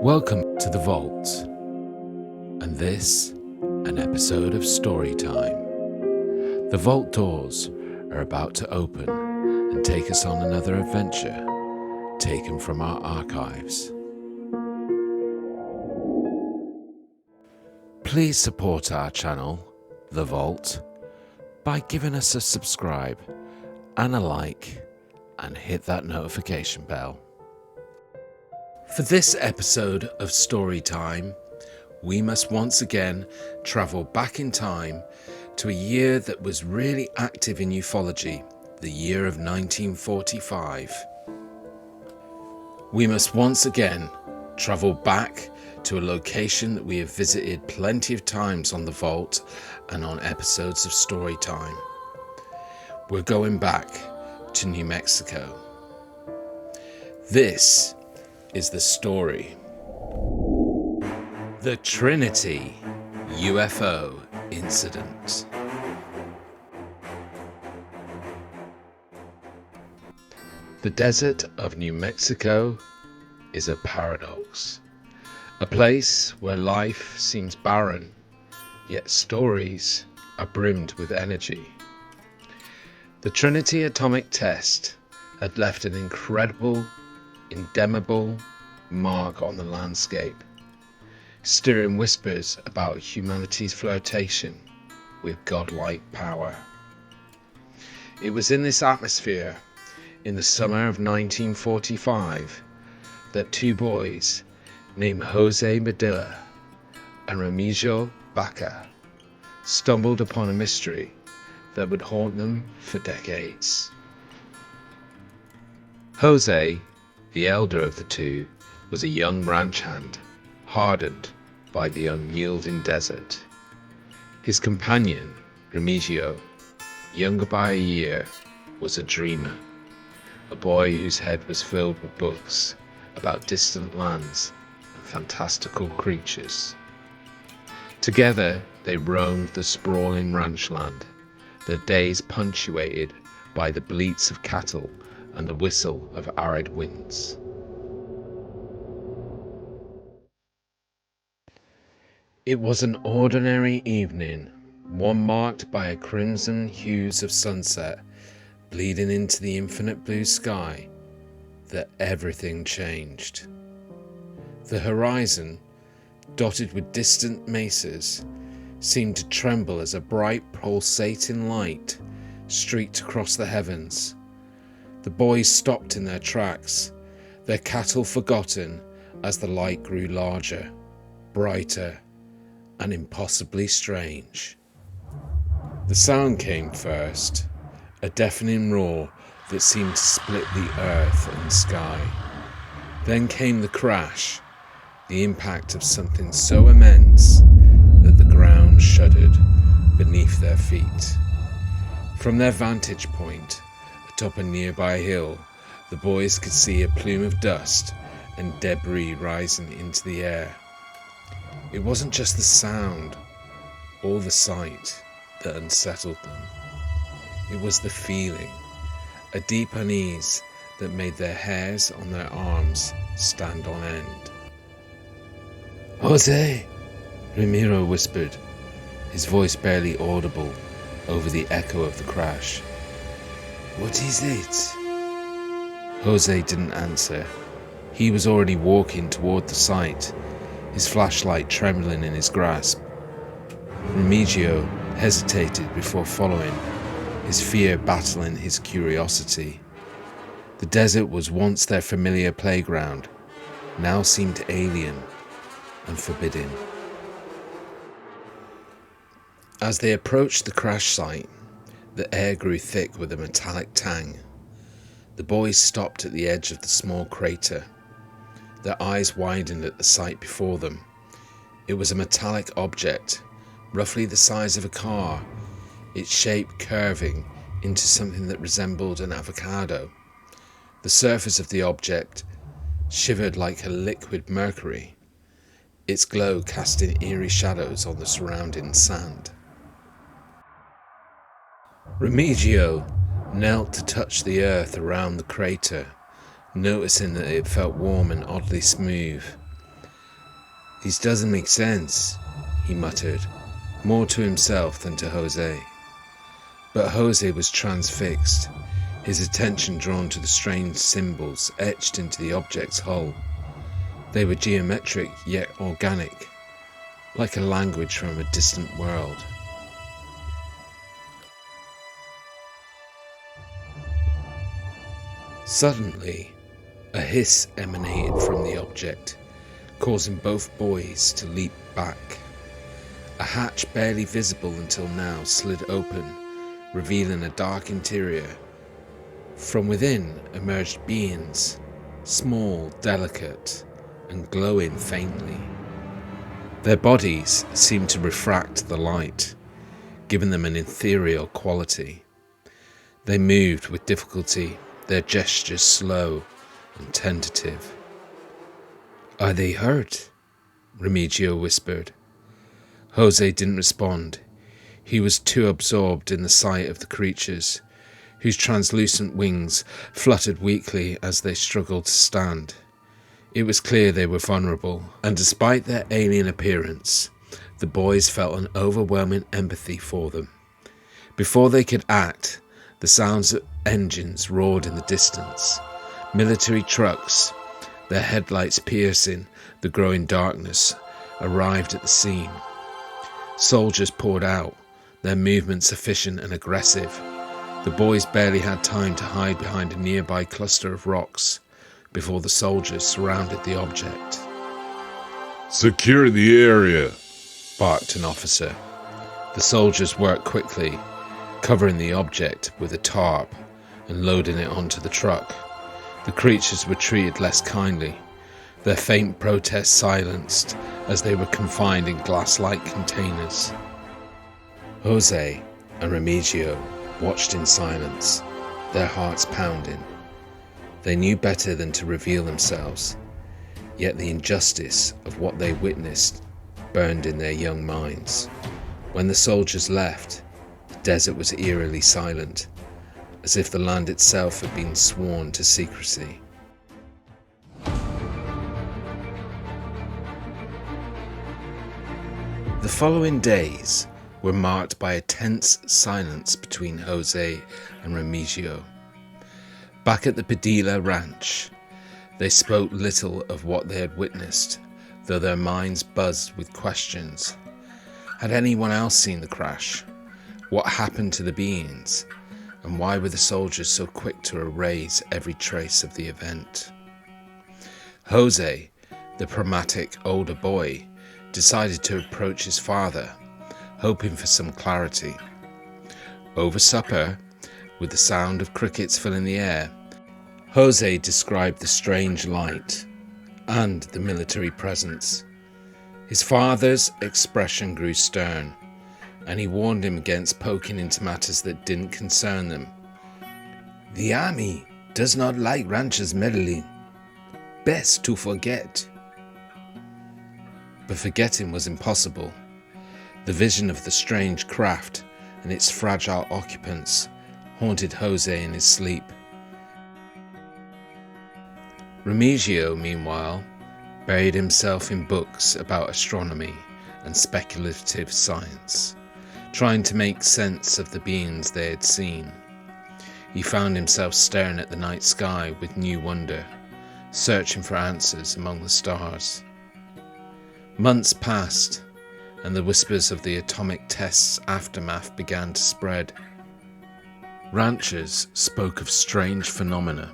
Welcome to the Vault, and this, an episode of Storytime. The Vault doors are about to open and take us on another adventure, taken from our archives. Please support our channel, The Vault, by giving us a subscribe and a like, and hit that notification bell. For this episode of Storytime, we must once again travel back in time to a year that was really active in ufology, the year of 1945. We must once again travel back to a location that we have visited plenty of times on The Vault and on episodes of Storytime. We're going back to New Mexico. This is the story. The Trinity UFO Incident. The desert of New Mexico is a paradox. A place where life seems barren, yet stories are brimmed with energy. The Trinity atomic test had left an incredible, indelible mark on the landscape, stirring whispers about humanity's flirtation with godlike power. It was in this atmosphere, in the summer of 1945, that two boys named Jose Medina and Remigio Baca stumbled upon a mystery that would haunt them for decades. Jose, the elder of the two, was a young ranch hand, hardened by the unyielding desert. His companion, Remigio, younger by a year, was a dreamer, a boy whose head was filled with books about distant lands and fantastical creatures. Together they roamed the sprawling ranch land, their days punctuated by the bleats of cattle and the whistle of arid winds. It was an ordinary evening, one marked by a crimson hues of sunset bleeding into the infinite blue sky, that everything changed. The horizon, dotted with distant mesas, seemed to tremble as a bright pulsating light streaked across the heavens. The boys stopped in their tracks, their cattle forgotten as the light grew larger, brighter, and impossibly strange. The sound came first, a deafening roar that seemed to split the earth and sky. Then came the crash, the impact of something so immense that the ground shuddered beneath their feet. From their vantage point, atop a nearby hill, the boys could see a plume of dust and debris rising into the air. It wasn't just the sound or the sight that unsettled them. It was the feeling, a deep unease that made their hairs on their arms stand on end. "Jose!" Ramiro whispered, his voice barely audible over the echo of the crash. "What is it?" Jose didn't answer. He was already walking toward the site, his flashlight trembling in his grasp. Remigio hesitated before following, his fear battling his curiosity. The desert was once their familiar playground, now seemed alien and forbidding. As they approached the crash site, the air grew thick with a metallic tang. The boys stopped at the edge of the small crater. Their eyes widened at the sight before them. It was a metallic object, roughly the size of a car, its shape curving into something that resembled an avocado. The surface of the object shivered like a liquid mercury, its glow casting eerie shadows on the surrounding sand. Remigio knelt to touch the earth around the crater, noticing that it felt warm and oddly smooth. "This doesn't make sense," he muttered, more to himself than to Jose. But Jose was transfixed, his attention drawn to the strange symbols etched into the object's hull. They were geometric yet organic, like a language from a distant world. Suddenly, a hiss emanated from the object, causing both boys to leap back. A hatch barely visible until now slid open, revealing a dark interior. From within emerged beings, small, delicate, and glowing faintly. Their bodies seemed to refract the light, giving them an ethereal quality. They moved with difficulty, their gestures slow and tentative. "Are they hurt?" Remigio whispered. Jose didn't respond. He was too absorbed in the sight of the creatures, whose translucent wings fluttered weakly as they struggled to stand. It was clear they were vulnerable, and despite their alien appearance, the boys felt an overwhelming empathy for them. Before they could act, the sounds of engines roared in the distance. Military trucks, their headlights piercing the growing darkness, arrived at the scene. Soldiers poured out, their movements efficient and aggressive. The boys barely had time to hide behind a nearby cluster of rocks before the soldiers surrounded the object. "Secure the area," barked an officer. The soldiers worked quickly, covering the object with a tarp and loading it onto the truck. The creatures were treated less kindly, their faint protests silenced as they were confined in glass-like containers. Jose and Remigio watched in silence, their hearts pounding. They knew better than to reveal themselves, yet the injustice of what they witnessed burned in their young minds. When the soldiers left, the desert was eerily silent, as if the land itself had been sworn to secrecy. The following days were marked by a tense silence between Jose and Remigio. Back at the Padilla Ranch, they spoke little of what they had witnessed, though their minds buzzed with questions. Had anyone else seen the crash? What happened to the beings? And why were the soldiers so quick to erase every trace of the event? Jose, the pragmatic older boy, decided to approach his father, hoping for some clarity. Over supper, with the sound of crickets filling the air, Jose described the strange light and the military presence. His father's expression grew stern, and he warned him against poking into matters that didn't concern them. "The army does not like ranchers meddling. Best to forget." But forgetting was impossible. The vision of the strange craft and its fragile occupants haunted Jose in his sleep. Remigio, meanwhile, buried himself in books about astronomy and speculative science, trying to make sense of the beings they had seen. He found himself staring at the night sky with new wonder, searching for answers among the stars. Months passed, and the whispers of the atomic test's aftermath began to spread. Ranchers spoke of strange phenomena,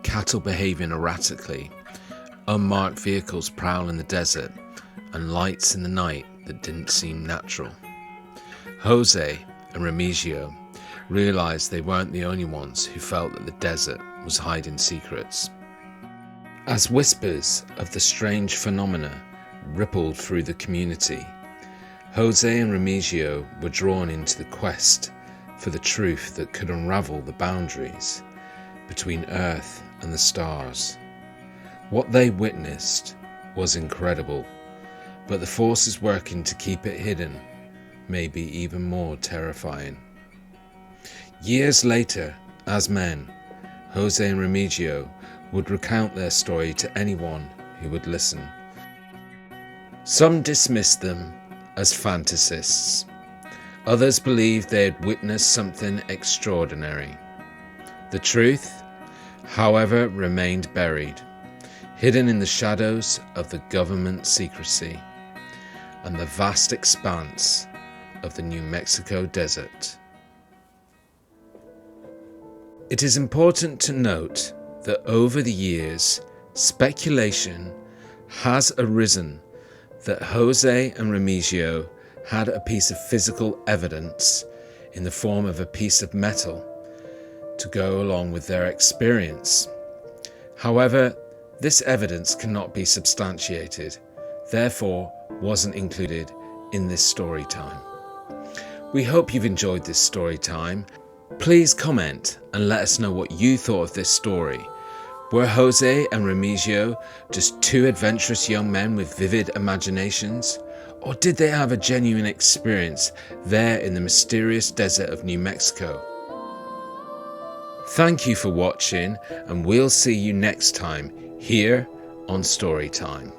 cattle behaving erratically, unmarked vehicles prowling the desert, and lights in the night that didn't seem natural. Jose and Remigio realized they weren't the only ones who felt that the desert was hiding secrets. As whispers of the strange phenomena rippled through the community, Jose and Remigio were drawn into the quest for the truth that could unravel the boundaries between Earth and the stars. What they witnessed was incredible, but the forces working to keep it hidden may be even more terrifying. Years later, as men, Jose and Remigio would recount their story to anyone who would listen. Some dismissed them as fantasists. Others believed they had witnessed something extraordinary. The truth, however, remained buried, hidden in the shadows of the government secrecy and the vast expanse of the New Mexico desert. It is important to note that over the years, speculation has arisen that Jose and Remigio had a piece of physical evidence in the form of a piece of metal to go along with their experience. However, this evidence cannot be substantiated, therefore wasn't included in this story time. We hope you've enjoyed this story time. Please comment and let us know what you thought of this story. Were Jose and Remigio just two adventurous young men with vivid imaginations? Or did they have a genuine experience there in the mysterious desert of New Mexico? Thank you for watching, and we'll see you next time here on Storytime.